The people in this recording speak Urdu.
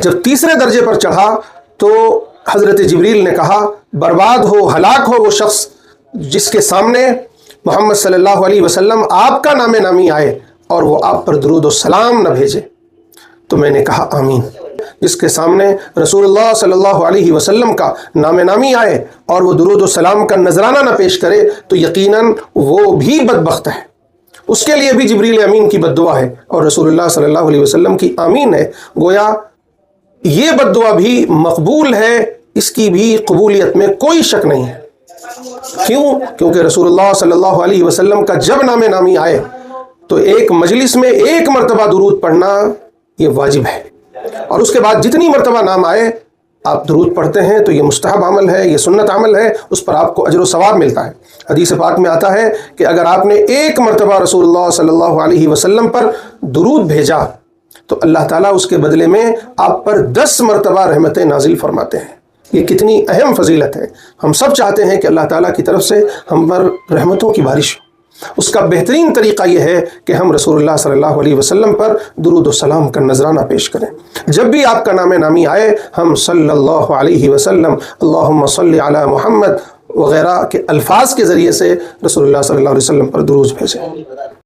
جب تیسرے درجے پر چڑھا تو حضرت جبریل نے کہا برباد ہو، ہلاک ہو وہ شخص جس کے سامنے محمد صلی اللہ علیہ وسلم آپ کا نام نامی آئے اور وہ آپ پر درود و سلام نہ بھیجے۔ تو میں نے کہا آمین۔ جس کے سامنے رسول اللہ صلی اللہ علیہ وسلم کا نام نامی آئے اور وہ درود و سلام کا نذرانہ نہ پیش کرے تو یقیناً وہ بھی بدبخت ہے، اس کے لیے بھی جبریل امین کی بد دعا ہے اور رسول اللہ صلی اللہ علیہ وسلم کی آمین ہے۔ گویا یہ بد دعا بھی مقبول ہے، اس کی بھی قبولیت میں کوئی شک نہیں ہے۔ کیوں؟ کیونکہ رسول اللہ صلی اللہ علیہ وسلم کا جب نام نامی آئے تو ایک مجلس میں ایک مرتبہ درود پڑھنا یہ واجب ہے، اور اس کے بعد جتنی مرتبہ نام آئے آپ درود پڑھتے ہیں تو یہ مستحب عمل ہے، یہ سنت عمل ہے، اس پر آپ کو اجر و ثواب ملتا ہے۔ حدیث پاک میں آتا ہے کہ اگر آپ نے ایک مرتبہ رسول اللہ صلی اللہ علیہ وسلم پر درود بھیجا تو اللہ تعالیٰ اس کے بدلے میں آپ پر 10 مرتبہ رحمتیں نازل فرماتے ہیں۔ یہ کتنی اہم فضیلت ہے۔ ہم سب چاہتے ہیں کہ اللہ تعالیٰ کی طرف سے ہم پر رحمتوں کی بارش ہو۔ اس کا بہترین طریقہ یہ ہے کہ ہم رسول اللہ صلی اللہ علیہ وسلم پر درود و سلام کا نذرانہ پیش کریں۔ جب بھی آپ کا نام نامی آئے ہم صلی اللہ علیہ وسلم، اللہم صلی علی محمد وغیرہ کے الفاظ کے ذریعے سے رسول اللہ صلی اللہ علیہ وسلم پر درود بھیجیں۔